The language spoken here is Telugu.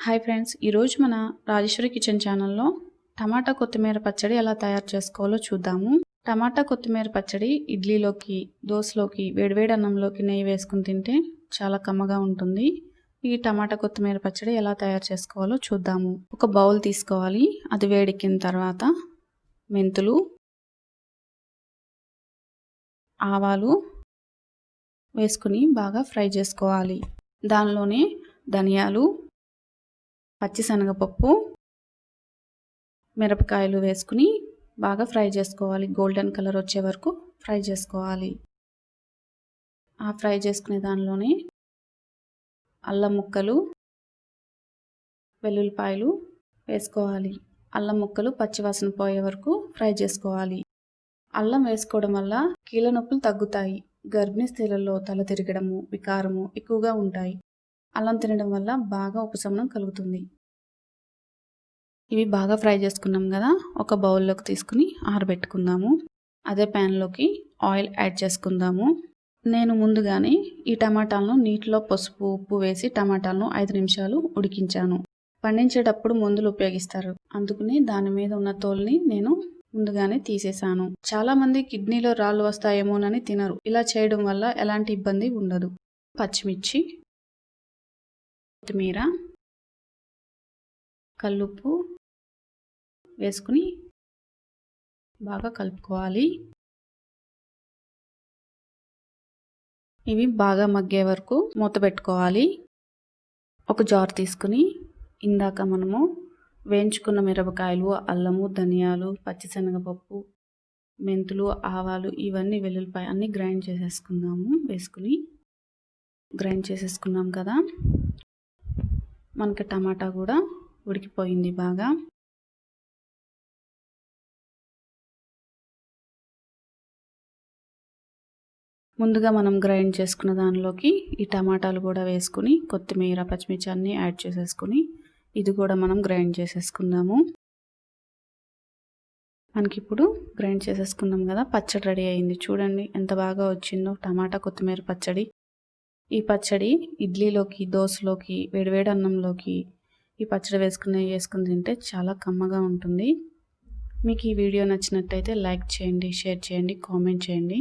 హాయ్ ఫ్రెండ్స్, ఈరోజు మన రాజేశ్వరి కిచెన్ ఛానల్లో టమాటా కొత్తిమీర పచ్చడి ఎలా తయారు చేసుకోవాలో చూద్దాము. టమాటా కొత్తిమీర పచ్చడి ఇడ్లీలోకి, దోసలోకి, వేడివేడి అన్నంలోకి నెయ్యి వేసుకుని తింటే చాలా కమ్మగా ఉంటుంది. ఈ టమాటా కొత్తిమీర పచ్చడి ఎలా తయారు చేసుకోవాలో చూద్దాము. ఒక బౌల్ తీసుకోవాలి. అది వేడెక్కిన తర్వాత మెంతులు, ఆవాలు వేసుకుని బాగా ఫ్రై చేసుకోవాలి. దానిలోనే ధనియాలు, పచ్చిశనగపప్పు, మిరపకాయలు వేసుకుని బాగా ఫ్రై చేసుకోవాలి. గోల్డెన్ కలర్ వచ్చే వరకు ఫ్రై చేసుకోవాలి. ఆ ఫ్రై చేసుకునే దానిలోనే అల్లం ముక్కలు, వెల్లుల్లిపాయలు వేసుకోవాలి. అల్లం ముక్కలు పచ్చివాసన పోయే వరకు ఫ్రై చేసుకోవాలి. అల్లం వేసుకోవడం వల్ల కీళ్ళ నొప్పులు తగ్గుతాయి. గర్భిణీ స్త్రీలలో తల తిరగడము, వికారము ఎక్కువగా ఉంటాయి. అల్లం తినడం వల్ల బాగా ఉపశమనం కలుగుతుంది. ఇవి బాగా ఫ్రై చేసుకున్నాం కదా, ఒక బౌల్లోకి తీసుకుని ఆరబెట్టుకుందాము. అదే ప్యాన్లోకి ఆయిల్ యాడ్ చేసుకుందాము. నేను ముందుగానే ఈ టమాటాలను నీటిలో పసుపు, ఉప్పు వేసి టమాటాలను 5 నిమిషాలు ఉడికించాను. పండించేటప్పుడు మందులు ఉపయోగిస్తారు, అందుకని దాని మీద ఉన్న తోలుని నేను ముందుగానే తీసేసాను. చాలా మంది కిడ్నీలో రాళ్ళు వస్తాయేమోనని తినరు. ఇలా చేయడం వల్ల ఎలాంటి ఇబ్బంది ఉండదు. పచ్చిమిర్చి, కొత్తిమీర, కల్లుప్పు వేసుకుని బాగా కలుపుకోవాలి. ఇవి బాగా మగ్గే వరకు మూత పెట్టుకోవాలి. ఒక జార్ తీసుకుని ఇందాక మనము వేయించుకున్న మిరపకాయలు, అల్లము, ధనియాలు, పచ్చిశనగపప్పు, మెంతులు, ఆవాలు, ఇవన్నీ వెల్లుల్లిపాయ అన్నీ గ్రైండ్ చేసేసుకుందాము. వేసుకుని గ్రైండ్ చేసేసుకున్నాం కదా, మనకి టమాటా కూడా ఉడికిపోయింది బాగా. ముందుగా మనం గ్రైండ్ చేసుకున్న దానిలోకి ఈ టమాటాలు కూడా వేసుకుని కొత్తిమీర, పచ్చిమిర్చి అన్నీ యాడ్ చేసేసుకుని ఇది కూడా మనం గ్రైండ్ చేసేసుకుందాము. మనకి ఇప్పుడు గ్రైండ్ చేసేసుకున్నాం కదా, పచ్చడి రెడీ అయింది. చూడండి ఎంత బాగా వచ్చిందో టమాటా కొత్తిమీర పచ్చడి. ఈ పచ్చడి ఇడ్లీలోకి, దోసలోకి, వేడివేడి అన్నంలోకి ఈ పచ్చడి వేసుకుని తింటే చాలా కమ్మగా ఉంటుంది. మీకు ఈ వీడియో నచ్చినట్టయితే లైక్ చేయండి, షేర్ చేయండి, కామెంట్ చేయండి.